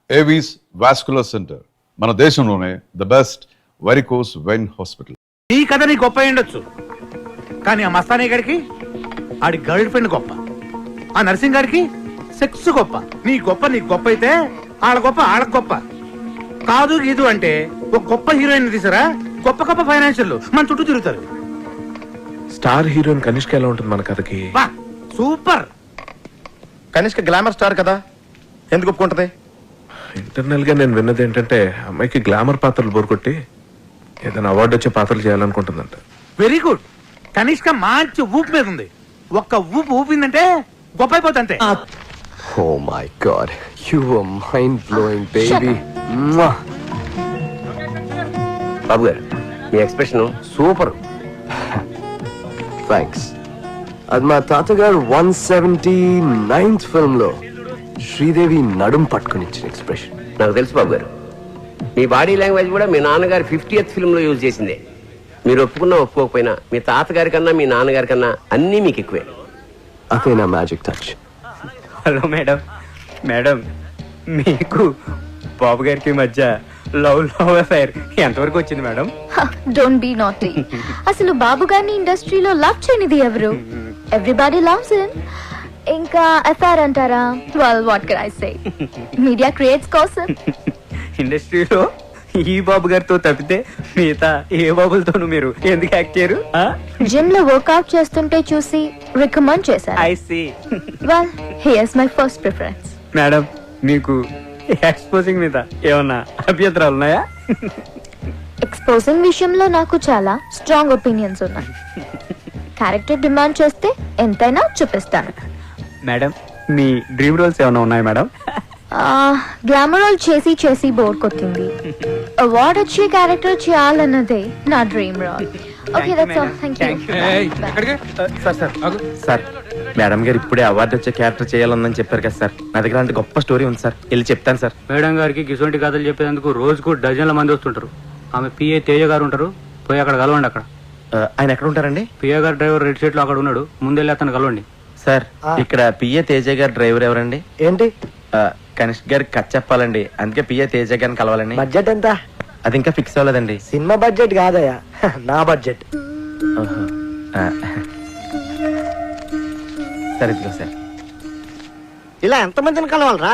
Avis vascular centre, మన దేశంలోనే the best varicose vein hospital. ఈ కథ నీ గొప్ప ఉండొచ్చు, కానీ ఆ మస్తానీ గారికి ఆడి గర్ల్ ఫ్రెండ్ గొప్ప, ఆ నర్సింగ్ గారికి సెక్స్ గొప్ప. నీ గొప్ప అయితే ఆడ గొప్ప ఆడకు గొప్ప కాదు. గీదు అంటే ఒక గొప్ప హీరోయిన్ తీసారా, గొప్ప గొప్ప ఫైనాన్షియల్ మన చుట్టూ తిరుగుతారు. స్టార్ హీరోయిన్ కనిష్క ఎలా ఉంటుంది మన కథకి? సూపర్. కనిష్క గ్లామర్ స్టార్ కదా, ఎందుకు ఒప్పుకుంటది? ఇంటర్నల్ గా నేను విన్నది ఏంటంటే అమ్మాయికి గ్లామర్ పాత్రలు బోరుకొట్టి ఏదైనా అవార్డు వచ్చే పాత్రలు చేయాలనుకుంటుందంట. Very good. కనిష్క మంచి ఊపు మీద ఉంది. ఒక్క ఊపు ఊపిందంటే గొప్ప అయిపోతుంటే. Oh my god, you were mind blowing, baby. బాబు గారు, మీ ఎక్స్ప్రెషన్ సూపర్. థ్యాంక్స్. అది మా తాతగారు 179th ఫిల్మ్ లో శ్రీదేవి నడుం పట్టుకుని ఇచ్చిన ఎక్స్ప్రెషన్. నాకు తెలుసు బాబు గారు, మీ బాడీ లాంగ్వేజ్ కూడా మీ నాన్నగారు 50th ఫిల్మ్ లో యూజ్ చేసిందే. మీరు ఒప్పుకున్నా ఒప్పుకోకపోయినా మీ తాతగారి కన్నా మీ నాన్నగారి కన్నా అన్నీ మీకు ఎక్కువే. అదే నా magic touch. Hello madam. Madam, మీకు బాబు గారికి మధ్య లవ్ అఫైర్ ఎంతవరకు వచ్చింది మేడం? Don't be naughty. అసలు బాబు గారిని ఇండస్ట్రీలో లవ్ చేయనిది ఎవరు? Everybody loves him. ఇంకా అఫైర్ అంటారా? Well what can I say, media creates కోసం. ఇండస్ట్రీలో ఈ బాబు గారితో తప్పితే మిగతా ఏ బాబులతోనూ మీరు ఎందుకు యాక్ట్ చేయరు? జిమ్ లో వర్కౌట్ చేస్తుంటే చూసి రికమెండ్ చేశారు. I see. Well here's my first preference. Madam, మీకు ఎక్స్పోజింగ్ మీద ఏమన్నా అభ్యంతరాలు ఉన్నాయా? ఎక్స్పోజింగ్ విషయంలో నాకు చాలా స్ట్రాంగ్ ఒపీనియన్స్ ఉన్నాయి. క్యారెక్టర్ డిమాండ్ చేస్తే ఎంతైనా చూపిస్తాను. మేడం, మీ డ్రీమ్ రోల్స్ ఏమైనా ఉన్నాయా మేడం? గ్లామర్ రోల్ చేసి చేసి బోర్ కొట్టింది. అవార్డ్ వచ్చే క్యారెక్టర్ చేయాలన్నదే నా dream role. Okay, that's all. Thank you. Sir, madam గారు ఇప్పుడే అవార్డు వచ్చే క్యారెక్టర్ చేయాలని చెప్పారు కదా సార్. నా దగ్గర అంటే గొప్ప స్టోరీ ఉంది సార్, వెళ్ళి చెప్తాను సార్. మేడం గారికి గిసొంటి కథలు చెప్పేందుకు రోజుకు డజన్ల మంది వస్తుంటారు. ఆమె పిఏ తేజ గారు ఉంటారు, పోయి అక్కడ కలవండి. అక్కడ ఆయన ఎక్కడ ఉంటారండి? పిఏ గారు డ్రైవర్ రెడ్ షీట్ లో అక్కడ ఉన్నాడు, ముందెళ్ళి అతను కలవండి. సార్, ఇక్కడ పిఏ తేజ గారు డ్రైవర్ ఎవరండి? ఏంటి? కనిష్క గారికి కథ చెప్పాలండి, అందుకే పిఏ తేజ గారిని కలవాలండి. బడ్జెట్ ఎంత? అది ఇంకా ఫిక్స్ అవ్వలేదండి. సినిమా బడ్జెట్ కాదయ్యా, నా బడ్జెట్. సరే, ఇదిగో సార్. ఇలా ఎంతమందిని కలవాలరా?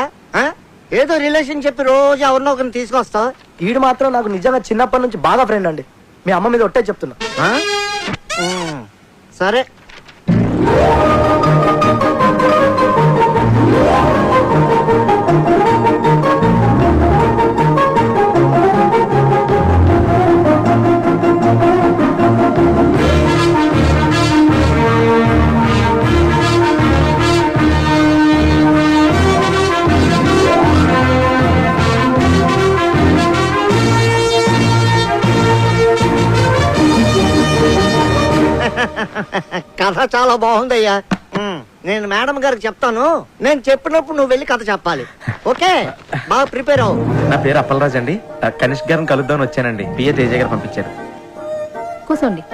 ఏదో రిలేషన్ చెప్పి రోజు ఎవరినో ఒకరిని తీసుకొస్తావు. ఈడు మాత్రం నాకు నిజంగా చిన్నప్పటి నుంచి బాగా ఫ్రెండ్ అండి. మీ అమ్మ మీద ఒట్టే చెప్తున్నా. సరే. కథ చాలా బాగుందయ్యా. నేను మేడం గారికి చెప్తాను. నేను చెప్పినప్పుడు నువ్వు వెళ్ళి కథ చెప్పాలి. ఓకే, బాగా ప్రిపేర్ అవ్వు. నా పేరు అప్పలరాజ్ అండి. కనిష్క గారిని కలుద్దామని వచ్చానండి. పిఏ తేజ గారు పంపించారు. కూర్చోండి.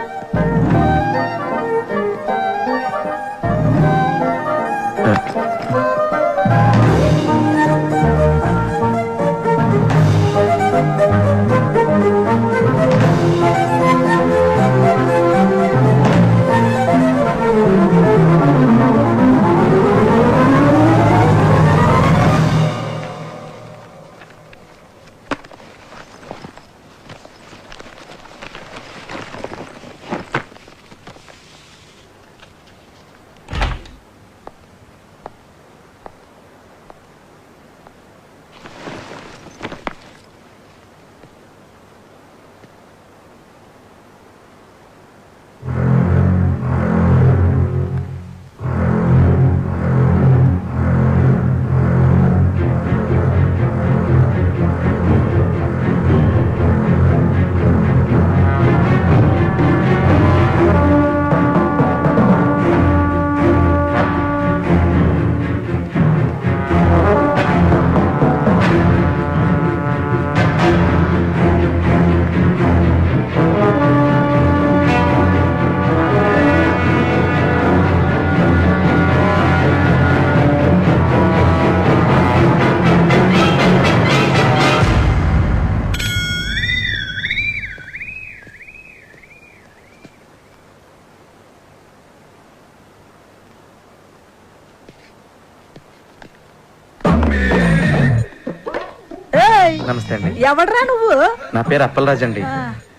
నమస్తే అండి. ఎవడ్రా నువ్వు? నా పేరు అప్పలరాజు అండి.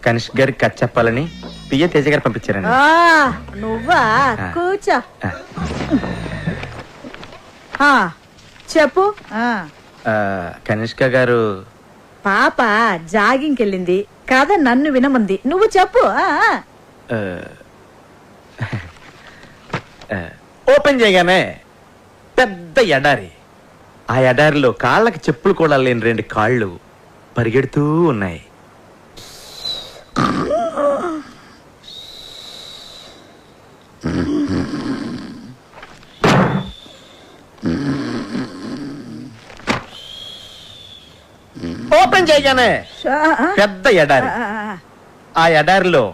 కనిష్క్ గారికి కథ చెప్పాలని పిఏ తేజ గారు పంపించారండి. నువ్వా? కూర్చో. చెప్పు. కనిష్క గారు పాప జాగింగ్కి వెళ్ళింది కదా, నన్ను వినమంది. నువ్వు చెప్పు. ఓపెన్ చేయగానే పెద్ద ఎడారి. ఆ ఎడారిలో కాళ్ళకి చెప్పులు కూడా లేని 2 కాళ్ళు పరిగెడుతూ ఉన్నాయి. ఓపెన్ చేయగానే పెద్ద ఎడారి. ఆ ఎడారిలో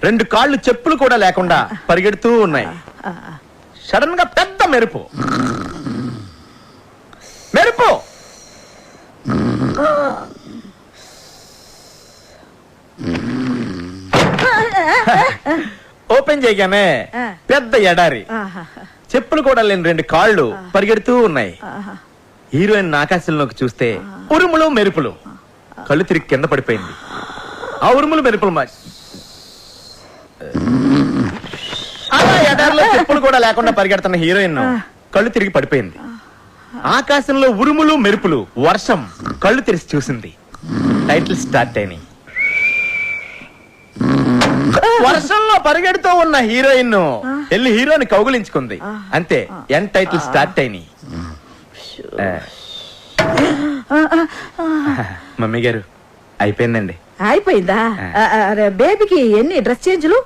2 కాళ్ళు చెప్పులు కూడా లేకుండా పరిగెడుతూ ఉన్నాయి. సడన్ గా పెద్ద మెరుపు. మెరుపు ఓపెన్ చేయగానే పెద్ద ఎడారి. చెప్పులు కూడా లేని 2 కాళ్ళు పరిగెడుతూ ఉన్నాయి. హీరోయిన్ ఆకాశంలోకి చూస్తే ఉరుములు మెరుపులు. కళ్ళు తిరిగి కింద పడిపోయింది. ఆ ఉరుములు మెరుపులు అలా ఎడారిలో చెప్పులు కూడా లేకుండా పరిగెడుతున్న హీరోయిన్ కళ్ళు తిరిగి పడిపోయింది. ఆకాశంలో ఉరుములు మెరుపులు, వర్షం. కళ్ళు తెరిచి చూసింది. టైటిల్ స్టార్ట్ అయినాయి. వర్షంలో పరిగెడుతూ ఉన్న హీరోయిన్ వెళ్ళి హీరోని కౌగులించుకుంది. అంతే, ఎన్ టైటిల్ స్టార్ట్ అయినాయి. మమ్మీ గారు అయిపోయిందండి. అయిపోయిందా? బేబీకి ఎన్ని డ్రెస్ చేంజ్లు?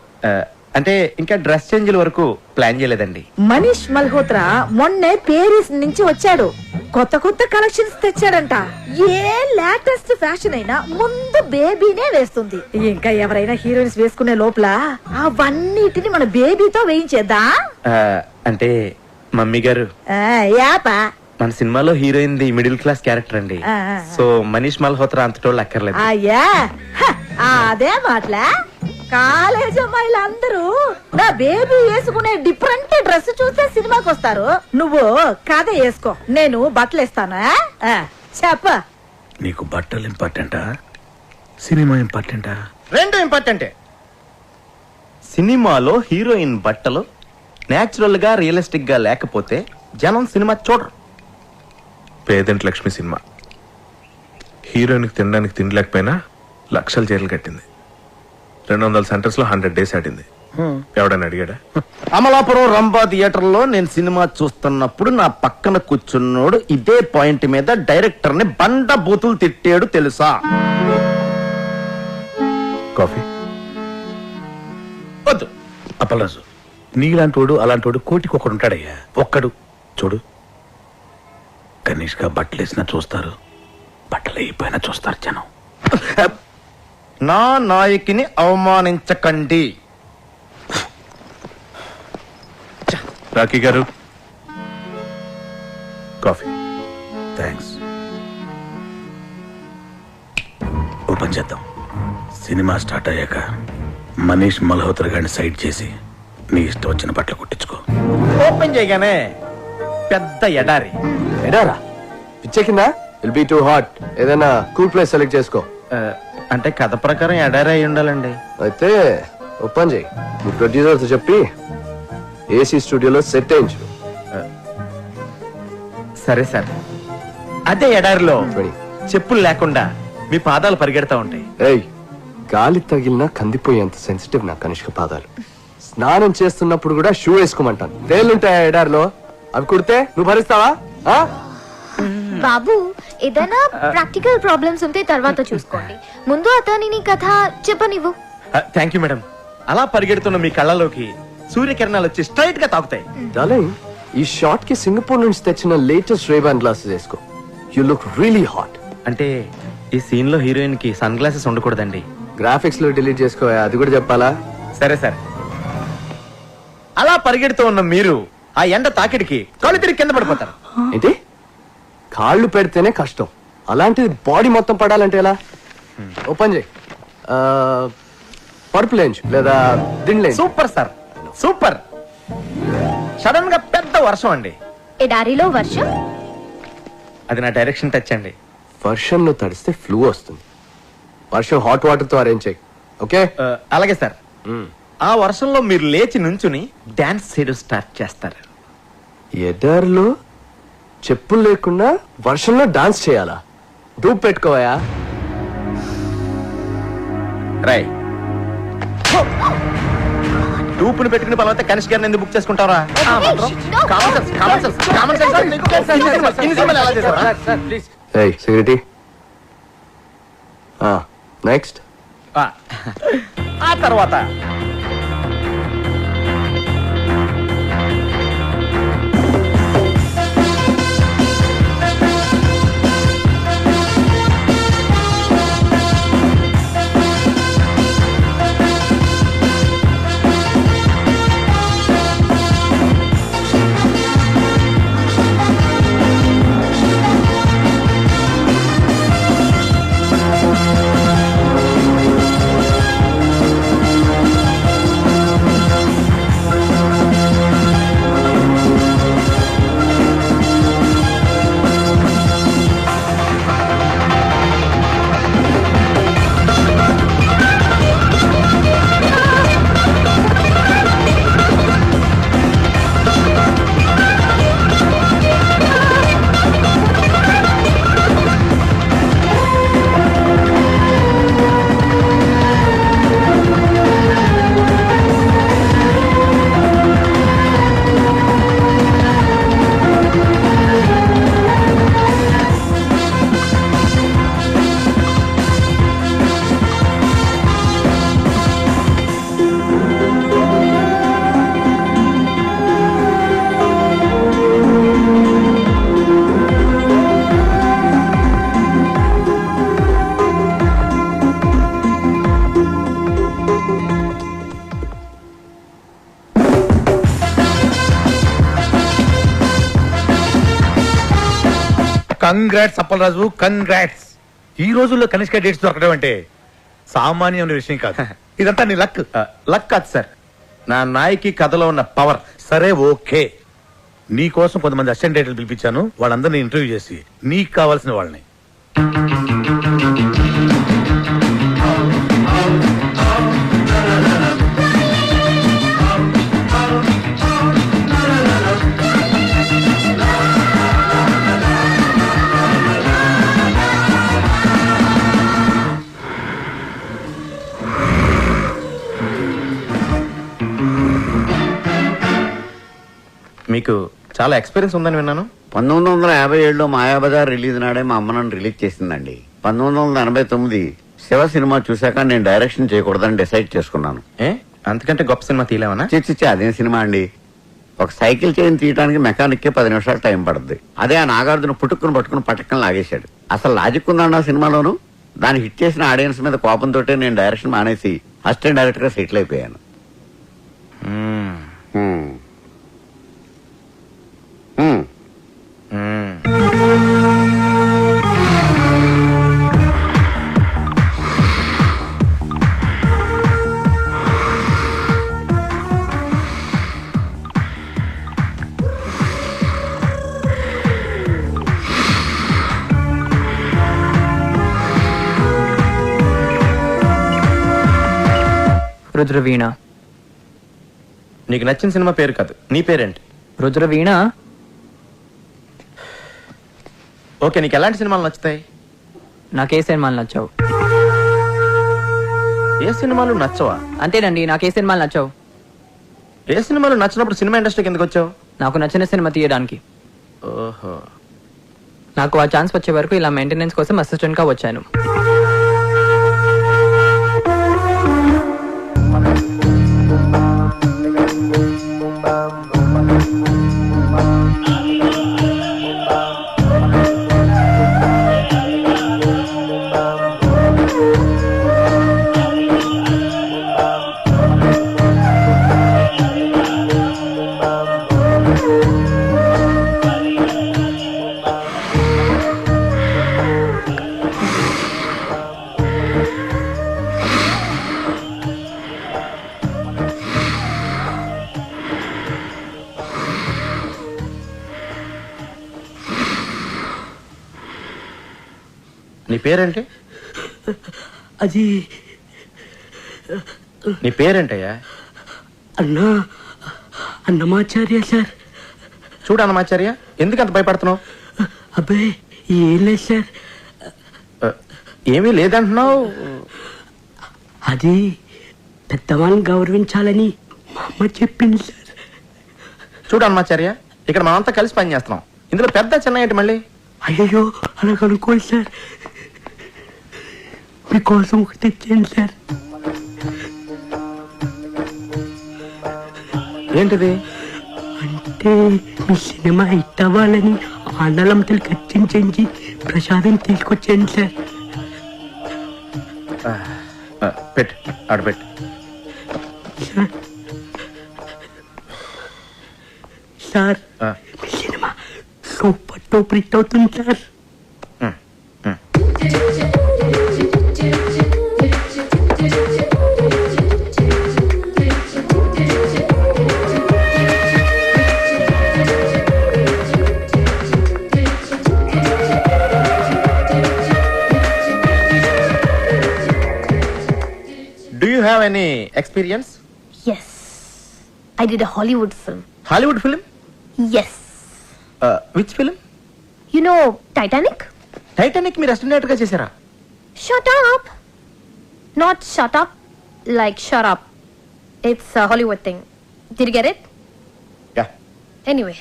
అంటే ఇంకా డ్రెస్ చేంజ్ల వరకు ప్లాన్ చేయలేదండి. మనీష్ మల్హోత్రా మొన్నే పేరిస్ నుంచి వచ్చాడు. కొత్త కొత్త కలెక్షన్స్ తెచ్చాడంట. ఏ లేటెస్ట్ ఫ్యాషన్ అయినా ముందు బేబీనే వేస్తుంది. ఇంకా ఎవరైనా హీరోయిన్స్ వేసుకునే లోపల అవన్నిటిని మన బేబీతో వేయించేద్దా? అంటే మమ్మీ గారు మన సినిమాలో heroine the middle class character అండి. సో మనీష్ మల్హోత్రా అంతటోళ్ళు అక్కర్లేదు. అయ్యా అదే మాటలా? కాలేజ్ అమ్మాయిలందరూ నా బేబీ వేసుకునే డిఫరెంట్ డ్రెస్ చూస్తే సినిమాకి వస్తారు. నువ్వు కథ వేసుకో, నేను బట్టలు వేస్తాను. చెప్ప. నీకు బట్టలు ఇంపార్టెంటా, సినిమా ఇంపార్టెంటా? 2 ఇంపార్టెంటే. సినిమాలో హీరోయిన్ బట్టలు నేచురల్ గా రియలిస్టిక్ గా లేకపోతే జనం సినిమా చూడరు. పేదంటి లక్ష్మి సినిమా హీరోయిన్కి తినడానికి తిండి లేకపోయినా లక్షలు జైలు కట్టింది. 200 సెంటర్స్ లో 100 days ఆడింది. ఎవడని అడిగాడా? అమలాపురం రంభా థియేటర్ లో నేను సినిమా చూస్తున్నప్పుడు నా పక్కన కూర్చున్నోడు ఇదే పాయింట్ మీద డైరెక్టర్ ని బండ బూతులు తిట్టాడు తెలుసా? కాఫీ వద్దు అప్పలరాజు. నీలాంటోడు అలాంటోడు కోటికి ఒకడు ఉంటాడయ్యా. ఒక్కడు చూడు. కనీష్గా బట్టలు వేసినా చూస్తారు, బట్టలు అయిపోయినా చూస్తారు జనం. నా నాయకిని అవమానించకండి. రాఖీ గారు కాఫీ. థ్యాంక్స్. ఓపెన్ చేద్దాం. సినిమా స్టార్ట్ అయ్యాక మనీష్ మల్హోత్రా గారిని సైడ్ చేసి నీ ఇష్టం వచ్చిన బట్టలు కుట్టించుకో. ఓపెన్ చేయగానే పెద్ద ఎడారి. ఎడారా? పిచ్చెక్కిందా? Will be too hot. ఏదైనా కూల్ ప్లేస్ సెలెక్ట్ చేసుకో. అంటే కథ ప్రకారం ఎడారి అయి ఉండాలండి. అయితే ఓపెన్ చేయి. నువ్వు ప్రొడ్యూసర్తో చెప్పి ఏసీ స్టూడియోలో సెట్ అయించు. సరే సార్. అదే ఎడారిలో చెప్పులు లేకుండా మీ పాదాలు పరిగెడతా ఉంటాయి. ఏయ్, గాలి తగిలినా కందిపోయేంత సెన్సిటివ్ నా కనిష్క పాదాలు. స్నానం చేస్తున్నప్పుడు కూడా షూ వేసుకోమంటాను. తేలుంటాయా ఎడారిలో? అవి కుడితే నువ్వు భరిస్తావా? బాబు, ఏదైనా ప్రాక్టికల్ ప్రాబ్లమ్స్ ఉంటే తర్వాత చూసుకోండి. ముందు అతని కథ చెప్పనివ్వు. Thank you madam. అలా పరిగెడుతున్న మీ కళ్ళలోకి సూర్యకిరణాలు వచ్చి స్ట్రైట్ గా తాకుతాయి. డార్లింగ్, ఈ షాట్ కి సింగపూర్ నుంచి తెచ్చిన లేటెస్ట్ రేబాన్ గ్లాసెస్ వేసుకో. You look really hot. అంటే ఈ సీన్ లో హీరోయిన్ కి సన్ గ్లాసెస్ ఉండకూడదండి. గ్రాఫిక్స్ లో డిలీట్ చేసుకో, అది కూడా చెప్పాలా? సరే సార్. అలా పరిగెడుతూ ఉన్న మీరు ఆ ఎండ తాకిడికి కళ్ళు తిరిగి కింద పడిపోతారు. ఏంటి? కాళ్ళు పెడితేనే కష్టం, అలాంటిది బాడీ మొత్తం పడాలంటే ఎలా? ఓపెన్ చేయి. పరుపు లేంచు లేదా దిండ్లే. Super sir, super. సడన్ గా పెద్ద వర్షం అండి. ఎడారిలో వర్షం? అది నా డైరెక్షన్ టచ్ అండి. వర్షంలో తడిస్తే ఫ్లూ వస్తుంది. వర్షం హాట్ వాటర్ తో అరేంజ్ చేయి. ఓకే? అలాగే సార్. ఆ వర్షంలో మీరు లేచి నుంచుని డాన్స్ చేయడం స్టార్ట్ చేస్తారు. ఎడారిలో చెప్పులు లేకుండా వర్షంలో డాన్స్ చేయాలా? డూప్ పెట్టుకోవయా. రై డూపుని పెట్టుకుని పలవతే కనిష్ గారిని ఎందుకు బుక్ చేసుకుంటారా? Security next. ఆ తర్వాత కంగ్రాట్స్ అప్పలరాజు, కంగ్రాట్స్. ఈ రోజుల్లో కనిష్క డేట్స్ దొరకడం అంటే సామాన్యమైన విషయం కాదు. ఇదంతా నీ లక్. లక్ కాదు సార్, నా నాయకి కథలో ఉన్న పవర్. సరే ఓకే, నీ కోసం కొంతమంది అసిస్టెంట్ డైరెక్టర్లు పిలిపించాను. వాళ్ళందరినీ ఇంటర్వ్యూ చేసి నీకు కావాల్సిన వాళ్ళని. మీకు చాలా ఎక్స్పీరియన్స్ ఉందని విన్నాను. 1957లో మాయాబజార్ రిలీజ్ నాడే మా అమ్మ నన్ను రిలీజ్ చేసిందండి. 1989 శివ సినిమా చూశాక నేను డైరెక్షన్ చేయకూడదని డిసైడ్ చేసుకున్నాను. అంతకంటే గొప్ప సినిమా తీయలేమన్నా? చిచ్చి అదేం సినిమా అండి. ఒక సైకిల్ చైన్ తీయడానికి మెకానిక్ కే 10 నిమిషాలు టైం పడుతుంది. అదే ఆ నాగార్జున పుట్టుకుని పట్టుకుని పట్టకని లాగేశాడు. అసలు లాజిక్ ఉందండి ఆ సినిమాలోను. దాన్ని హిట్ చేసిన ఆడియన్స్ మీద కోపంతో నేను డైరెక్షన్ మానేసి అసిస్టెంట్ డైరెక్టర్ గా సెటిల్ అయిపోయాను. రుద్రవీణ. నీకు నచ్చిన సినిమా పేరు కాదు, నీ పేరేంటి? రుద్రవీణ. ఓకే, నీకు ఎలాంటి సినిమాలు నచ్చుతాయి? నాకే సినిమాలు నచ్చావు. ఏ సినిమాలు నచ్చవా? అంతేనండి, నాకే సినిమాలు నచ్చావు. ఏ సినిమాలు నచ్చినప్పుడు సినిమా ఇండస్ట్రీకి ఎందుకు వచ్చావు? నాకు నచ్చిన సినిమా తీయడానికి. ఓహో. నాకు ఆ ఛాన్స్ వచ్చే వరకు ఇలా మెయింటెనెన్స్ కోసం అసిస్టెంట్ గా వచ్చాను. నీ పేరేంటి? అది నీ పేరేంటయ్యా? అన్నమాచార్య సార్. చూడు అన్నమాచార్య, ఎందుకు అంత భయపడుతున్నావు? అబ్బాయి ఏం లేదు సార్. ఏమీ లేదంటున్నావు. అది పెద్దవాళ్ళని గౌరవించాలని మా అమ్మ చెప్పింది సార్. చూడు అన్నమాచార్య, ఇక్కడ మనమంతా కలిసి పని చేస్తున్నాం. ఇందులో పెద్ద చిన్న ఏంటి మళ్ళీ? అయ్యో అలా కనుక్కోండి సార్. మీకోసం ఒకటి తెచ్చాను సార్. ఏంటిది? అంటే మీ సినిమా హిట్ అవ్వాలని ఆండలంతలు ఖర్చించి ప్రసాదం తీసుకొచ్చాను సార్. పెట్టు, ఆడబెట్టు. సార్ మీ సినిమా సూపర్ టూపర్ హిట్ అవుతుంది sir. Do you have any experience? Yes. I did a Hollywood film. Hollywood film? Yes. Which film? You know Titanic? Titanic మీరు అసిస్టెంట్ గా చేశారా? Shut up. Not shut up, like shut up. It's a Hollywood thing. Did you get it? Yeah. Anyway,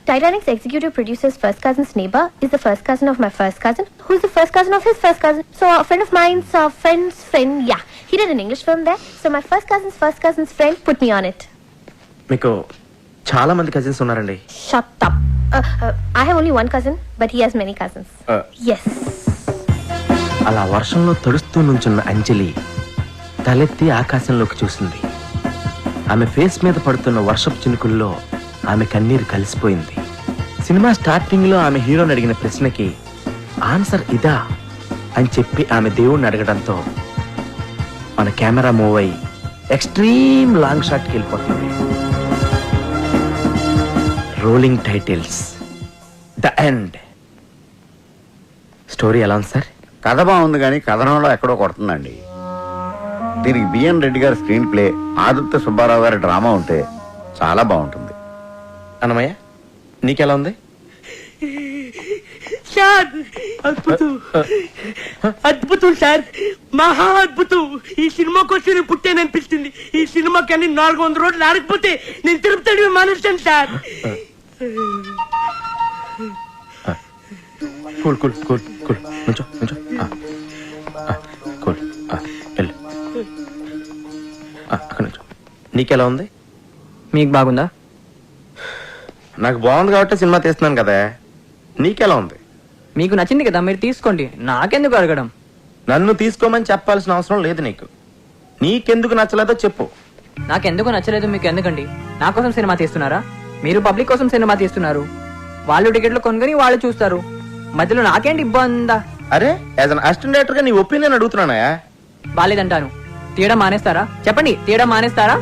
Titanic's executive producer's first cousin's neighbor is the first cousin of my first cousin, who's the first cousin of his first cousin. So a friend of mine's friend's friend, yeah. He did an English film there. So my first cousin's friend put me on it. మీకు చాలా మంది cousins ఉన్నారండి. Shut up. I have only one cousin, but he has many cousins. Yes. అలా వర్షంలో తడుస్తూ నుంచున్న అంజలి తలెత్తి ఆకాశంలోకి చూసింది. ఆమె ఫేస్ మీద పడుతున్న వర్షపు చినుకుల్లో ఆమె కన్నీరు కలిసిపోయింది. సినిమా స్టార్టింగ్ లో ఆమె హీరోని అడిగిన ప్రశ్నకి ఆన్సర్ ఇదా అని చెప్పి ఆమె దేవుణ్ణి అడగడంతో మన కెమెరా మూవ్ అయ్యి ఎక్స్ట్రీమ్ లాంగ్ షాట్ కి వెళ్ళిపోతుంది. Rolling titles, the end. Story ఎలా ఉంది సార్? కథ బాగుంది కానీ కథనంలో ఎక్కడో కొడుతుందండి. దీనికి బిఎన్ రెడ్డి గారి స్క్రీన్ ప్లే, ఆదిత్య సుబ్బారావు గారి డ్రామా ఉంటే చాలా బాగుంటుంది. అన్నమయ్య, నీకెలా ఉంది? సార్ అద్భుతం, అద్భుతం సార్, మహా అద్భుతం. ఈ సినిమా కోసం నేను పుట్టాననిపిస్తుంది. ఈ సినిమాకి అన్ని 400 రోజులు ఆడకపోతే నేను తిరుపతి మానేస్తాను sir. Cool cool cool cool, నుంచో నుంచో. కూల్, వెళ్ళు. అక్కడ నుంచో. నీకెలా ఉంది? మీకు బాగుందా? నాకు బాగుంది కాబట్టి సినిమా తీస్తున్నాను కదా. నీకెలా ఉంది? మీకు నచ్చింది కదా, మీరు తీసుకోండి. నాకెందుకు అడగడం? నన్ను తీసుకోమని చెప్పాల్సిన అవసరం లేదు నీకు. నీకెందుకు నచ్చలేదో చెప్పు. నాకెందుకు నచ్చలేదు మీకు ఎందుకండి? నా కోసం సినిమా తీస్తున్నారా? మీరు పబ్లిక్ కోసం సినిమా తీస్తున్నారు. వాళ్ళు టికెట్లు కొనుగొని వాళ్ళు చూస్తారు. మధ్యలో నాకేంటి ఇబ్బందా? అరే, యాజ్ అన్ అసిస్టెంట్ డైరెక్టర్ గా నీ ఒపీనియన్ అడుగుతున్నానా? బాలేదంటాను. తీయడం మానేస్తారా? చెప్పండి, తీయడం మానేస్తారా?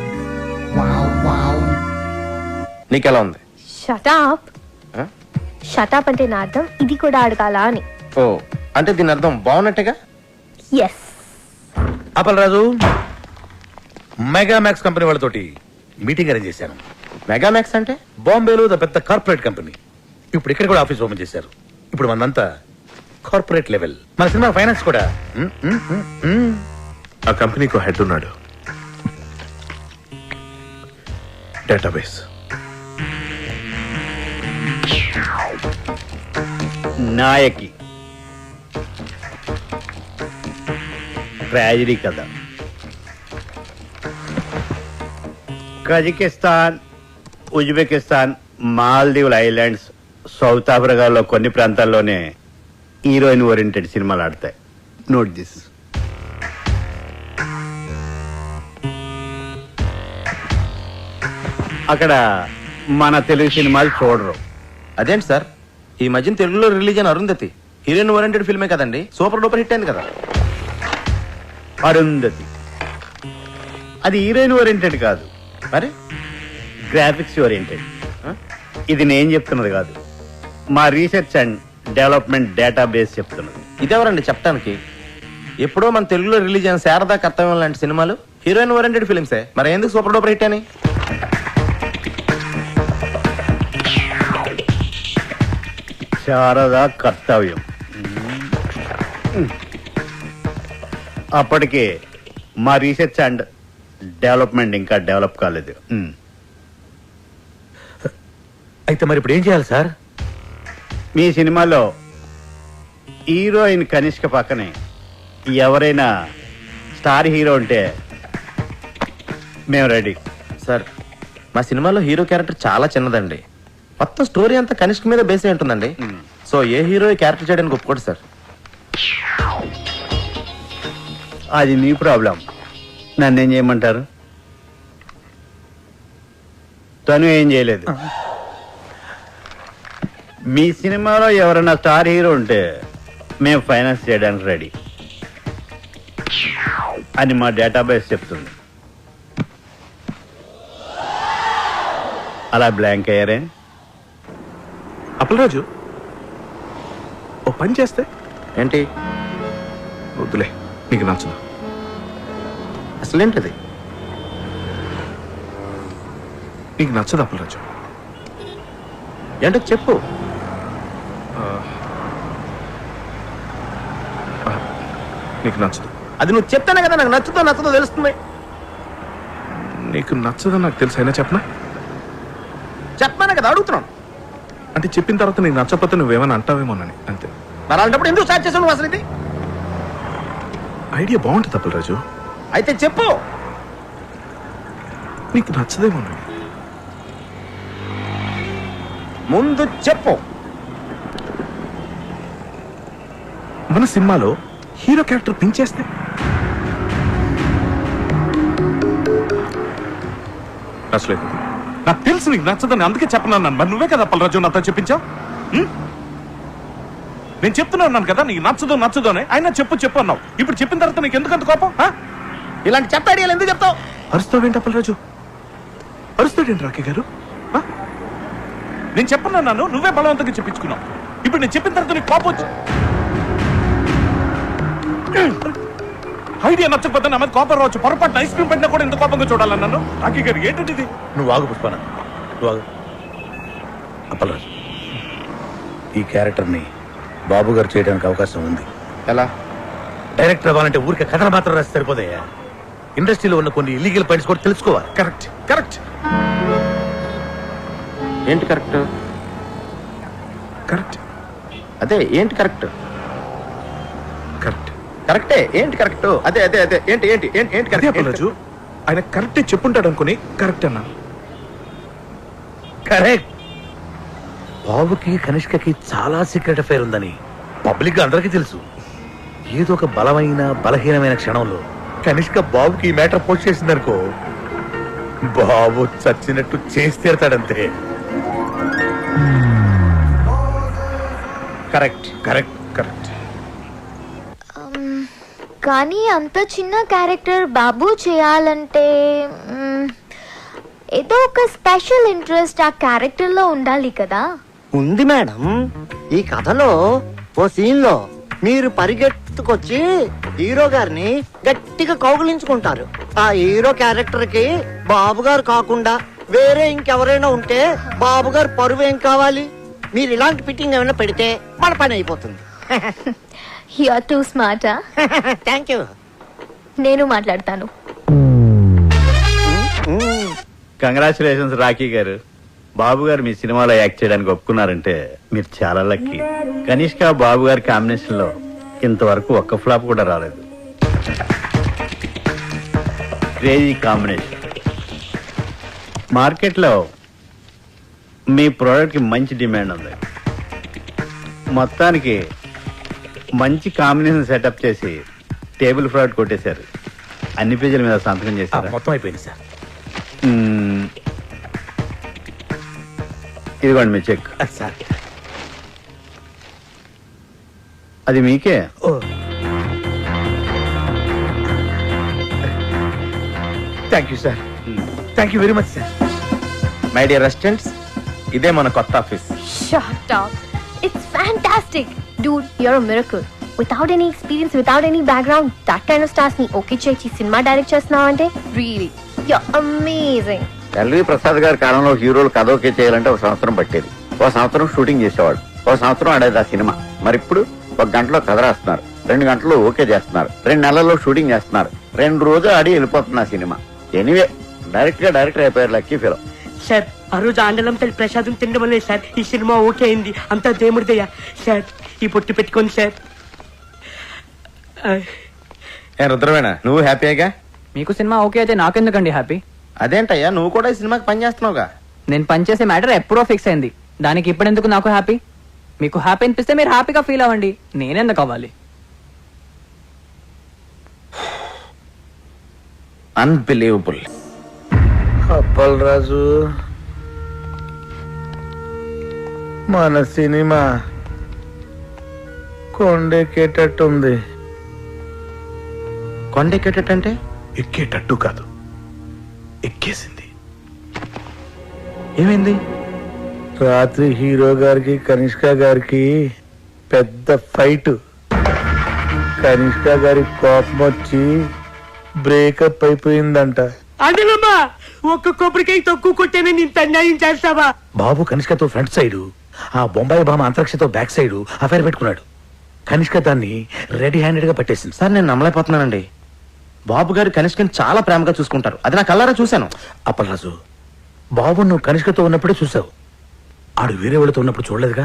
నీకెలా ఉంది? Shut up. Shut up అంటే నా అర్థం ఇది కూడా అడగాల అని. ఓ, అంటే దీని అర్థం బాగున్నట్టుగా. Yes. అప్పలరాజు, మెగామాక్స్ కంపెనీ వాళ్ళతోటి మీటింగ్ అరేంజ్ చేశాను. మెగామాక్స్ అంటే? బాంబేలో ద పెద్ద కార్పొరేట్ కంపెనీ. ఇప్పుడు ఇక్కడ కూడా ఆఫీస్ ఓపెన్ చేశారు. ఇప్పుడు మనంతా కార్పొరేట్ లెవెల్. మన సినిమా ఫైనాన్స్ కూడా. ఆ కంపెనీకి హెడ్ ఉన్నాడు. డేటాబేస్. నాయకి ట్రాజడీ కథ. కజకిస్తాన్, ఉజ్బెకిస్తాన్, మాల్దీవుల ఐలాండ్స్, సౌత్ ఆఫ్రికాలో కొన్ని ప్రాంతాల్లోనే హీరోయిన్ ఓరియంటెడ్ సినిమాలు ఆడతాయి. Note this. అక్కడ మన తెలుగు సినిమాలు చూడరు. అదేంటి సార్, ఈ మధ్యన తెలుగులో రిలీజ్ అయిన అరుంధతి హీరోయిన్ ఓరియంటెడ్ ఫిల్మే కదండి. సూపర్ డూపర్ హిట్ అయింది కదా. అరుంధతి అది హీరోయిన్ ఓరియంటెడ్ కాదు, మరి గ్రాఫిక్స్ ఓరియంటెడ్. ఇది నేను చెప్తున్నది కాదు, మా రీసెర్చ్ అండ్ డెవలప్మెంట్ డేటాబేస్ చెప్తున్నది. ఇదెవరండి చెప్పడానికి? ఎప్పుడో మన తెలుగులో రిలీజ్ అయిన శారదా కర్తవ్యం లాంటి సినిమాలు హీరోయిన్ ఓరియంటెడ్ ఫిలిమ్సే, మరి ఎందుకు సూపర్ డూపర్ హిట్ అని? శారదా కర్తవ్యం. అప్పటికే మా రీసెర్చ్ అండ్ డెవలప్మెంట్ ఇంకా డెవలప్ కాలేదు. అయితే మరి ఇప్పుడు ఏం చేయాలి సార్? మీ సినిమాలో హీరోయిన్ కనిష్క పక్కనే ఎవరైనా స్టార్ హీరో ఉంటే మేము రెడీ. సార్ మా సినిమాలో హీరో క్యారెక్టర్ చాలా చిన్నదండి, మొత్తం స్టోరీ అంతా కనిష్క మీద బేస్ అయి ఉంటుందండి. సో ఏ హీరో క్యారెక్టర్ చేయడానికి ఒప్పుకోడు సార్. అది మీ ప్రాబ్లం, నన్నేం చేయమంటారు? తను ఏం చేయలేదు. మీ సినిమాలో ఎవరైనా స్టార్ హీరో ఉంటే మేము ఫైనాన్స్ చేయడానికి రెడీ అని మా డేటాబేస్ చెప్తుంది. అలా బ్లాంక్ అయ్యారే? అప్పలరాజు ఓ పని చేస్తే ఏంటి? వద్దులే, నీకు నచ్చదు. అసలేంటిది? నీకు నచ్చదు అప్పలరాజు. ఏంటో చెప్పు. నీకు నచ్చదు. అది నువ్వు చెప్తానే కదా నాకు నచ్చదో తెలుస్తుంది. నీకు నచ్చదని నాకు తెలుసు, అయినా చెప్పనా? చెప్పానే కదా అడుగుతున్నాను. అంటే చెప్పిన తర్వాత నీకు నచ్చకపోతే నువ్వేమైనా అంటావేమోనని అంతే. మరి అలాంటప్పుడు ఎందుకు స్టార్ట్ చేసావు నువ్వు అసలు? ఇది ఐడియా బాగుంటుంది అప్పలరాజు. అయితే చెప్పు. నీకు నచ్చదేమోనని. ముందు చెప్పు. మన సినిమాలో హీరో క్యారెక్టర్ పెంచేస్తే నచ్చలేదు. నాకు తెలుసు నీకు నచ్చదని, అందుకే చెప్పన్నాను. మరి నువ్వే కదా అప్పలరాజు నాతో చెప్పించావు. నేను చెప్తున్నాను కదా నీకు నచ్చదు అని. అయినా చెప్పు అన్నావు. ఇప్పుడు చెప్పిన తర్వాత నీకు ఎందుకంత కోపం? ఇలాంటి చెత్త ఐడియాలు ఎందుకు చెప్తావు? అరుస్తావేంటి అప్పలరాజు? అరుస్తాడేంటి రాకే గారు? నేను చెప్పన్నాను, నువ్వే బలవంతంగా చెప్పించుకున్నావు. ఇప్పుడు నేను చెప్పిన తర్వాత నీకు కోపం వచ్చి ఐడియా నచ్చకపోతే నా మీద కోపం రావచ్చు. పొరపాటు ఐస్ క్రీమ్ పెట్టినా కూడా ఎంత కోపంగా చూడాలన్నాను. రాకే గారు ఏంటంటే ఇది? నువ్వు ఆగు పుష్పన, నువ్వు ఆగు. అప్పలరాజు, ఈ క్యారెక్టర్ని బాబు గారు చేయడానికి అవకాశం ఉంది. ఎలా? డైరెక్టర్ అవ్వాలంటే ఊరికే కథలు మాత్రం రాసి సరిపోతాయా? ఇండస్ట్రీలో ఉన్న కొన్ని ఇల్లీగల్ పాయింట్స్ కూడా తెలుసుకోవాలి. కరెక్ట్. ఏంటి కరెక్ట్? అదే ఏంటి కరెక్ట్? కరెక్టే. ఏంటి కరెక్ట్? అదే ఏంటి అప్పలరాజు ఆయన కరెక్టే చెప్పుంటాడు అనుకుని కరెక్ట్ అన్నా. కరెక్ట్. బాబుకి కనిష్కకి చాలా సీక్రెట్ అఫైర్ ఉందని పబ్లిక్ గా అందరికీ తెలుసు. ఏదో ఒక బలహీనమైన క్షణంలో కనిష్క బాబుకి ఈ మ్యాటర్ పోస్ట్ చేసిందనుకో, బాబు చచ్చినట్టు చేసి తీరతాడంతే. కరెక్ట్. కానీ అంత చిన్న క్యారెక్టర్ బాబు చేయాలంటే ఏదో ఒక స్పెషల్ ఇంట్రెస్ట్ ఆ క్యారెక్టర్ లో ఉండాలి కదా. ఉంది మేడం. ఈ కథలో ఓ సీన్ లో మీరు పరిగెత్తుకొచ్చి హీరో గారిని గట్టిగా కౌగులించుకుంటారు. ఆ హీరో క్యారెక్టర్ కి బాబు గారు కాకుండా వేరే ఇంకెవరైనా ఉంటే బాబు గారు పరువు ఏం కావాలి? మీరు ఇలాంటి ఫిట్టింగ్ ఏమైనా పెడితే మన పని అయిపోతుంది. You are too smart. Thank you. నేను మాట్లాడతాను. కంగ్రాచులేషన్స్ రాఖీ గారు. బాబు గారు మీ సినిమాలో యాక్ట్ చేయడానికి ఒప్పుకున్నారంటే మీరు చాలా లక్కీ. కనిష్క బాబు గారి కాంబినేషన్ లో ఇంతవరకు ఒక్క ఫ్లాప్ కూడా రాలేదు. Crazy combination. మార్కెట్లో మీ ప్రోడక్ట్ కి మంచి డిమాండ్ ఉంది. మొత్తానికి మంచి కాంబినేషన్ సెటప్ చేసి టేబుల్ ఫ్రాడ్ కొట్టేశారు. అన్ని పేజీల మీద సంతకం చేశారు. మొత్తం అయిపోయింది సార్. ఇదిగోండి మీ చెక్. సార్ అది మీకే. Thank you sir. Thank you very much sir. My dear residents, ఇదే మన కొత్త office. Shut up. It's fantastic. Dude, you're a miracle. without any experience, without any background, that kind of stars ni okay చేసి cinema direct చేస్తున్నావంటే really you're amazing. LV Prasad గారి కాలంలో హీరోలు కథ okay చేయాలంటే 1 సంవత్సరం పట్టేది. 1 సంవత్సరం షూటింగ్ చేసేవాడు, 1 సంవత్సరం ఆడేది ఆ సినిమా. మరి ఇప్పుడు 1 గంటలో కథ రాస్తున్నారు, 2 గంటలు ఓకే చేస్తున్నారు, 2 నెలల్లో షూటింగ్ చేస్తున్నారు, 2 రోజులు ఆడి వెళ్ళిపోతున్న సినిమా. ఎనీవే డైరెక్టర్ అయిపోయారు లక్కీ ఫిలో. సార్ ఆ రోజు ఆండలం తల్లి ప్రసాదం తినడం వల్లే సార్ ఈ సినిమా ఓకే అయింది. అంతా దేవుడిదయ్యా సార్. ఈ పొట్టు పెట్టుకోండి సార్. రుద్రవేణ నువ్వు హ్యాపీగా? మీకు సినిమా ఓకే అయితే నాకెందుకండి హ్యాపీ? అదేంటయ్యా, నువ్వు కూడా ఈ సినిమాకి పని చేస్తున్నావుగా. నేను పనిచేసే మ్యాటర్ ఎప్పుడో ఫిక్స్ అయింది, దానికి ఇప్పుడెందుకు నాకు హ్యాపీ? మీకు హ్యాపీ అనిపిస్తే మీరు హ్యాపీగా ఫీల్ అవ్వండి, నేనెందుకు అవ్వాలి? అన్బిలీవబుల్. అప్పల్ రాజు, మన సినిమా కొండెక్కేటట్టుంది. కొండెక్కేటట్టంటే? ఎక్కేటట్టు కాదు, ఎక్కేసింది. ఏమైంది? రాత్రి హీరో గారికి కనిష్క గారికి పెద్ద ఫైట్. కనిష్క గారి కోపం వచ్చి బ్రేకప్ అయిపోయిందంట. ఆండలమ్మా, ఒక్క కొబ్బరికాయ తక్కువ కొట్టేనే ఇంత అన్యాయం చేస్తావా? బాబు కనిష్కతో ఫ్రంట్ సైడ్, ఆ బొంబాయి భామ అంతరిక్షతో బ్యాక్ సైడ్ అఫైర్ పెట్టుకున్నాడు. కనిష్క దాన్ని రెడీ హ్యాండెడ్ గా పట్టేసింది. సార్ నేను నమ్మలేకపోతున్నానండి. బాబు గారు కనిష్కని చాలా ప్రేమగా చూసుకుంటారు, అది నా కళ్ళారా చూశాను. అప్పలరాజు, బాబు నువ్వు కనిష్కతో ఉన్నప్పుడే చూసావు, ఆడు వేరే వాళ్ళతో ఉన్నప్పుడు చూడలేదుగా.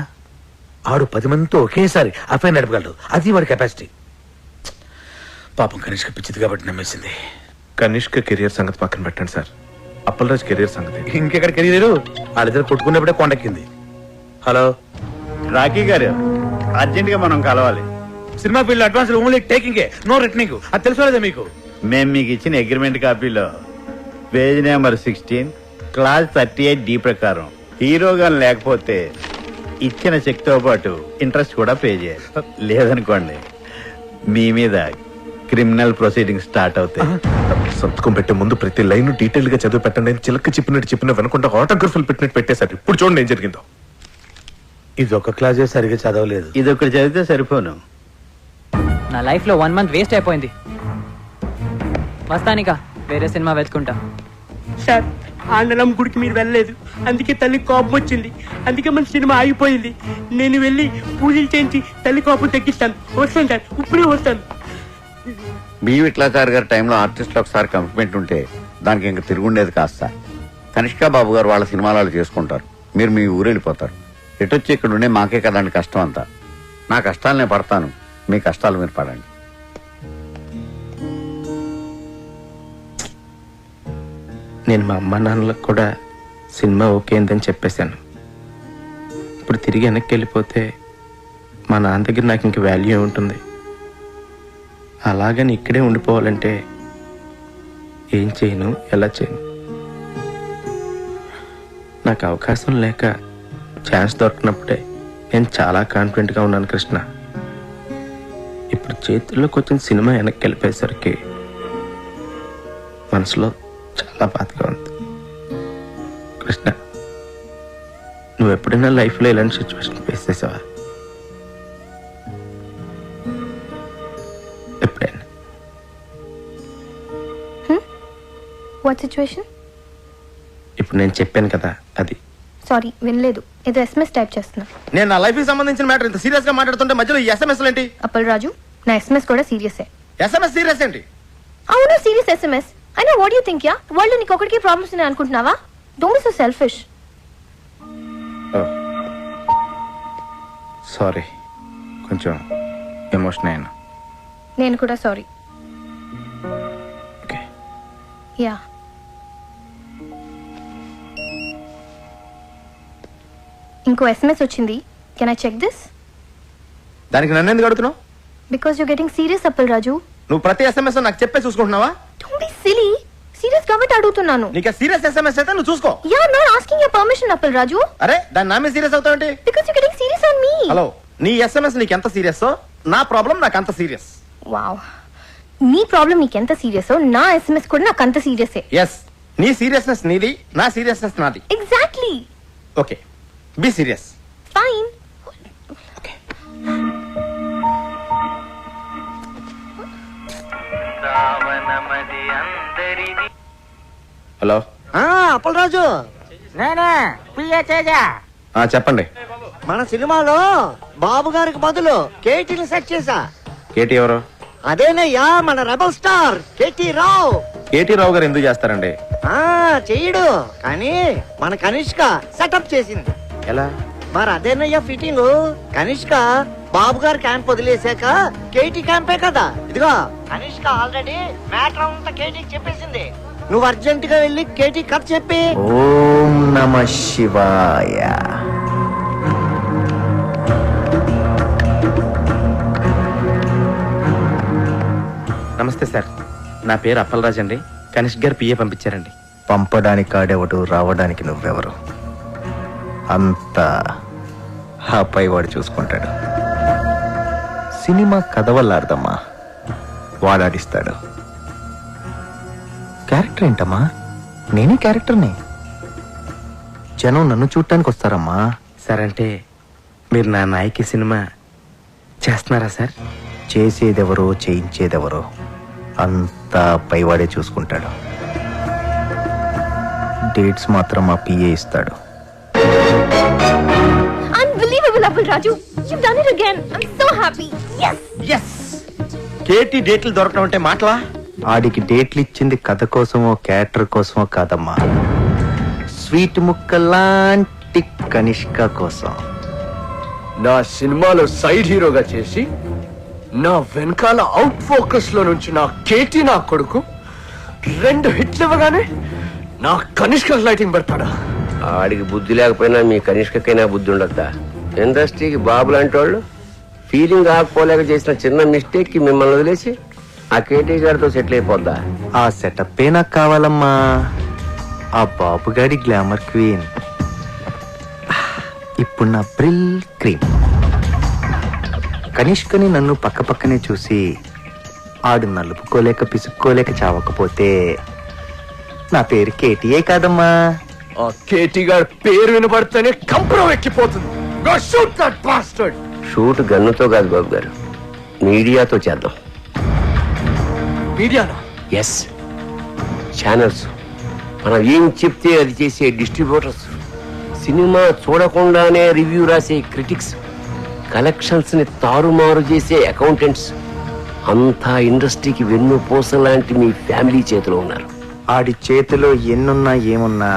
ఆడు 10 మందితో ఒకేసారి అఫైర్ నడపగలడు, అది వాడి కెపాసిటీ. పాపం కనిష్క పిచ్చిది కాబట్టి నమ్మేసింది. కనిష్క కెరియర్ సంగతి పక్కన పెట్టండి సార్, అప్పలరాజ్ కెరియర్ సంగతి. ఇంకెక్కడ కెరీర్? వాళ్ళిద్దరు కొట్టుకున్నప్పుడే కొండెక్కింది. హలో రాకీ గారు, అర్జెంట్ గా మనం కలవాలి. Cinema field advance only taking, no returning. అది తెలుసుకోలేదా మీకు? మేము మీకు ఇచ్చిన అగ్రిమెంట్ కాపీలో పేజ్ నెంబర్ 16 క్లాస్ 38D ప్రకారం హీరోగా లేకపోతే ఇచ్చిన చెక్ తో పాటు ఇంట్రెస్ట్ కూడా పే చేయాలి. లేదనుకోండి మీ మీద క్రిమినల్ ప్రొసీడింగ్ స్టార్ట్ అవుతాయి. సంతకం పెట్టే ముందు ప్రతి లైన్ డీటెయిల్ గా చదివి పెట్టండి అని చిలక చెప్పిన వెనకుండా ఆటోగ్రఫీలు పెట్టినట్టు పెట్టేశారు. ఇప్పుడు చూడండి ఏం జరిగిందో. ఇది ఒక క్లాసే సరిగా చదవలేదు. ఇది ఒకటి చదివితే సరిపోను. నా లైఫ్ లో 1 మంత్ వేస్ట్ అయిపోయింది. వస్తానిక వేరే సినిమా వెతుకుంటా. సార్ ఆండలం గుడికి మీరు వెళ్ళలేదు, అందుకే తల్లి కోపం వచ్చింది, అందుకే మన సినిమా ఆగిపోయింది. నేను వెళ్ళి పూజలు చేయించి తల్లి కోపం తగ్గిస్తాను. వస్తాను సార్, ఇప్పుడే వస్తాను. బి విట్లాచారి గారి టైంలో ఆర్టిస్టులు ఒకసారి కమిట్మెంట్ ఉంటే దానికి ఇంక తిరుగుండేది కాస్త. కనిష్క బాబు గారు వాళ్ళ సినిమాలు చేసుకుంటారు, మీరు మీ ఊరు వెళ్ళిపోతారు. ఎటొచ్చి ఇక్కడ ఉండే మాకే కదండి కష్టం అంతా. నా కష్టాలు నేను పడతాను, మీ కష్టాలు మీరు పడండి. నేను మా అమ్మ నాన్నలకు కూడా సినిమా ఓకే అయిందని చెప్పేశాను. ఇప్పుడు తిరిగి వెనక్కి వెళ్ళిపోతే మా నాన్న దగ్గర నాకు ఇంక వాల్యూ ఉంటుంది. అలాగని ఇక్కడే ఉండిపోవాలంటే ఏం చేయను, ఎలా చేయను? నాకు అవకాశం లేక ఛాన్స్ దొరికినప్పుడే నేను చాలా కాన్ఫిడెంట్గా ఉన్నాను కృష్ణ. ఇప్పుడు చేతుల్లోకి వచ్చిన సినిమా వెనక్కి వెళ్ళిపోయేసరికి మనసులో చాలా బాధగా ఉంది. కృష్ణ, నువ్వు ఎప్పుడైనా లైఫ్లో ఇలాంటి సిచ్యువేషన్ ఫేస్ చేసావా? ఎప్పుడైనా? What situation? ఇప్పుడు నేను చెప్పాను కదా అది. సారీ వినలేదు, ఏదో SMS టైప్ చేస్తున్నా. నేను నా లైఫ్ కి సంబంధించిన మ్యాటర్ ఇంత సీరియస్ గా మాట్లాడుతుంటే మధ్యలో ఈ SMS ఏంటి? అప్పల్ రాజు, నా SMS కూడా సీరియసే. SMS సీరియస్ ఏంటి? అవును సీరియస్ SMS. అయినా what you think yeah? World నీకు ఒకటికి ప్రాబ్లమ్స్ ఉన్నాయి అనుకుంటున్నావా? Don't be so selfish. Sorry, కొంచెం ఎమోషన్ అయ్యాను. నేను కూడా సారీ. ఓకే. యా. ఇంకో SMS వచ్చింది. Can I check this? దానికి నన్ను ఎందుకు అడుగుతున్నావు? Because you getting serious Appal Raju. నువ్వు ప్రతి SMS నాకు చెప్పే చూసుకుంటున్నావా? Don't be silly. సీరియస్ కాబట్టి అడుగుతున్నాను. నీకు సీరియస్ SMS అయితే నువ్వు చూసుకో. Yeah, not asking your permission Appal Raju. అరే దాని నా మీద సీరియస్ అవుతావేంటి? Because you getting serious on me. Hello, నీ SMS నీకు ఎంత సీరియస్, నా ప్రాబ్లం నాకు అంత సీరియస్. వావ్, నీ ప్రాబ్లం నీకు ఎంత సీరియస్, నా SMS కూడా నాకు అంత సీరియసే. ఎస్, నీ సీరియస్నెస్ నీది, నా సీరియస్నెస్ నాది. Exactly. Okay, be serious. Fine. Hello Appalaraju, నేనే పిఏ తేజ. చెప్పండి. మన సినిమాలో బాబు గారికి బదులు కేటీని సెట్ చేశా. కేటీ ఎవరు? అదేనయ్యా మన రెబల్ స్టార్ కేటీ రావు. కేటీ రావు గారు ఎందుకు చేస్తారండి? చెయ్యడు, కానీ మన కనిష్క సెటప్ చేసింది. ఎలా? మరి అదేనయ్యా ఫిట్టింగ్. కనిష్క బాబు గారి క్యాంప్ వదిలేశాక కేటీ క్యాంపే కదా. ఇదిగో కనిష్క ఆల్రెడీ మ్యాటర్ అంతా కేటీకి చెప్పేసింది. నువ్వు అర్జెంట్ గా వెళ్ళి కేటీ కథ చెప్పి. ఓం నమ శివాయ. నమస్తే సార్, నా పేరు అప్పలరాజ్ అండి. కనిష్క్ గారు పిఏ పంపించారండి. పంపడానికి ఆడేవాడు, రావడానికి నువ్వెవరు? అంతా ఆ పైవాడు చూసుకుంటాడు. సినిమా కథ వల్ల అర్థమ్మా, వాడాడిస్తాడు. క్యారెక్టర్ ఏంటమ్మా? నేనే క్యారెక్టర్ని. జనం నన్ను చూడటానికి వస్తారమ్మా. సార్ అంటే మీరు నా నాయకి సినిమా చేస్తున్నారా సార్? చేసేదెవరో చేయించేదెవరో అంతా పైవాడే చూసుకుంటాడు. డేట్స్ మాత్రం మా పిఏ ఇస్తాడు. Unbelievable, Appal Raju. You've done it again. I'm so happy. Yes. yes. KT డేట్లు దొరకడం అంటే మాటలా? ఆడికి డేట్లు ఇచ్చింది కథ కోసమో క్యారెక్టర్ కోసమో కాదమ్మా, స్వీట్ ముక్కలాంటి కనిష్క కోసం. నా సినిమాలో సైడ్ హీరోగా చేసి నా వెనకాల అవుట్ ఫోకస్ లో నుంచి నా కేటీ నా కొడుకు 2 హిట్లు ఇవ్వగానే నా కనిష్క లైటింగ్ పెడతాడా? ఆడికి బుద్ధి లేకపోయినా మీ కనిష్కకైనా బుద్ధి ఉండద్దా? ఇండస్ట్రీకి బాబు లాంటి వాళ్ళు ఫీలింగ్ ఆకపోలేక చేసిన చిన్న మిస్టేక్ కి మిమ్మల్ని వదిలేసి ఆ కేటీ గారితో సెటిల్ అయిపోద్దా? ఆ సెటప్ నాకు కావాలమ్మా. ఆ బాబుగాడి గ్లామర్ క్వీన్ ఇప్పుడు నా బ్రిల్ క్రీమ్. కనిష్కని నన్ను పక్క పక్కనే చూసి ఆడు నలుపుకోలేక పిసుక్కోలేక చావకపోతే నా పేరు కేటీయే కాదమ్మా. ఆ కేటీ గారి పేరు వినబడితేనే కంపరం ఎక్కిపోతుంది. షూట్ గన్నుతో కాదు బాబు గారు, మీడియాతో చేద్దాం. మీడియానా? ఎస్, ఛానల్స్, మనం ఏం చెప్తే అది చేసే డిస్ట్రిబ్యూటర్స్, సినిమా చూడకుండానే రివ్యూ రాసే క్రిటిక్స్, కలెక్షన్స్ ని తారుమారు చేసే అకౌంటెంట్స్, అంతా ఇండస్ట్రీకి వెన్నుపూస లాంటి మీ ఫ్యామిలీ చేతిలో ఉన్నారు. ఆడి చేతిలో ఎన్నున్నా ఏమున్నా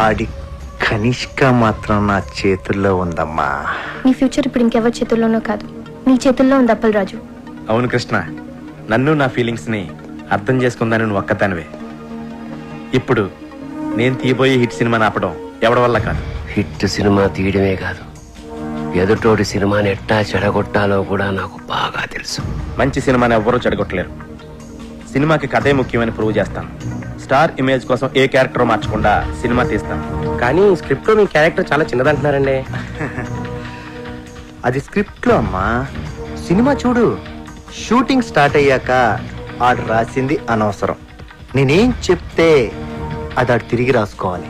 ఆడి కనిష్క మాత్రం నా చేతుల్లో ఉందమ్మా. నీ ఫ్యూచర్ ఇప్పుడు ఇంకెవరి చేతుల్లోనో కాదు, నీ చేతుల్లో ఉంది అప్పల్ రాజు. అవును కృష్ణ, నన్ను నా ఫీలింగ్స్ ని అర్థం చేసుకుందాని నువ్వు ఒక్కదానివే. ఇప్పుడు నేను తీయబోయే హిట్ సినిమా ఆపడం ఎవడి వల్ల కాదు. హిట్ సినిమా తీయడమే కాదు, ఎదుటోటి సినిమాని ఎట్టా చెడగొట్టాలో కూడా నాకు బాగా తెలుసు. మంచి సినిమాని ఎవ్వరూ చెడగొట్టలేరు. సినిమాకి కథే ముఖ్యమని ప్రూవ్ చేస్తాను. స్టార్ ఇమేజ్ కోసం ఏ క్యారెక్టర్ మార్చకుండా సినిమా తీస్తాను. కానీ స్క్రిప్ట్ లో మీ క్యారెక్టర్ చాలా చిన్నదంటున్నారండి. అది స్క్రిప్ట్ లో అమ్మా. సినిమా చూడు, షూటింగ్ స్టార్ట్ అయ్యాక ఆడు రాసింది అనవసరం. నేనేం చెప్తే అది ఆడు తిరిగి రాసుకోవాలి.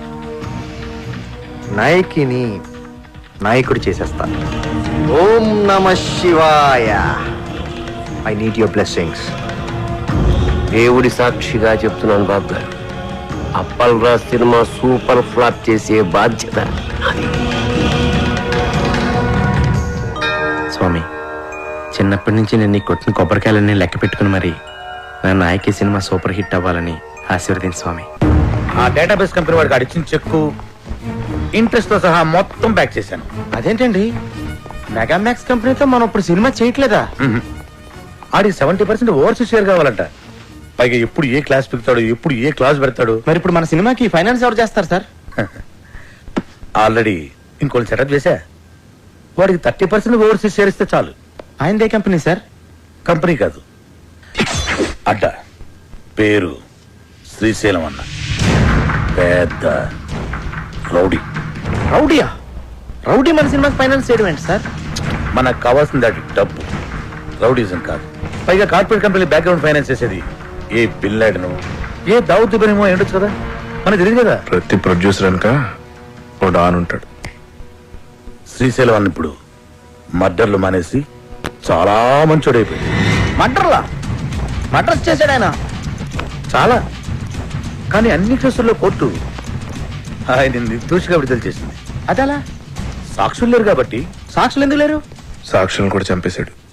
నాయకిని నాయకుడు చేసేస్తాను. ఓం నమ శివాయ. I need your blessings. దేవుడి సాక్షిగా చెప్తున్నాను బాబు గారు, Appal Raj cinema super flop చేసే బాధ్యత నాది. స్వామి, చిన్నప్పటి నుంచి నేను నీ కొట్టిన కొబ్బరికాయలన్నీ లెక్క పెట్టుకుని మరి నా నాయకి సినిమా సూపర్ హిట్ అవ్వాలని ఆశీర్వదించు స్వామి. ఆ డేటాబేస్ కంపెనీ వాడికి అడిచిన చెక్కు ఇంట్రెస్ట్ తో సహా మొత్తం బ్యాక్ చేశాను. అదేంటండి, మెగామాక్స్ కంపెనీతో మనం ఇప్పుడు సినిమా చేయట్లేదా? ఆడికి 70% ఓవర్సీస్ షేర్ కావాలంట. పైగా ఎప్పుడు ఏ క్లాస్ పెడతాడు, ఎప్పుడు ఏ క్లాస్ పెడతాడు. మరి ఇప్పుడు మన సినిమాకి ఫైనాన్స్ ఎవరు చేస్తారు సార్? ఆల్రెడీ ఇంకోటి సెటప్ చేశా. వాడికి 30% ఓవర్సీస్ షేర్ ఇస్తే చాలు. ఆయనదే కంపెనీ సార్? కంపెనీ కాదు, అడ్డ. పేరు శ్రీశైలం అన్న, పెద్ద రౌడీ. రౌడీయా? రౌడీ మన సినిమాకి ఫైనాన్స్ చేయడం ఏంటి సార్? మనకు కావాల్సింది అది డబ్బు, రౌడీజం కాదు. పైగా కార్పొరేట్ కంపెనీ బ్యాక్గ్రౌండ్ ఫైనాన్స్ చేసేది ఏ బిన్ లాడెను, ఏ దావుద్ ఇబ్రహీమో ఉండొచ్చు కదా, మనకు తెలియదు కదా. ప్రతి ప్రొడ్యూసర్ అనక ఓ డాన్ ఉంటాడు. శ్రీశైలం అన్న ఇప్పుడు మర్డర్లు మానేసి చాలా మంచోడైపోయింది. మర్డర్లా? మర్డర్స్ చేశాడు ఆయన చాలా. కానీ అన్ని కేసుల్లో కోర్టు ఆయన నిర్దోషిగా విడుదల చేసింది. అదలా సాక్షులు లేరు కాబట్టి. సాక్షులు ఎందుకు లేరు? సాక్షులను కూడా చంపేశాడు.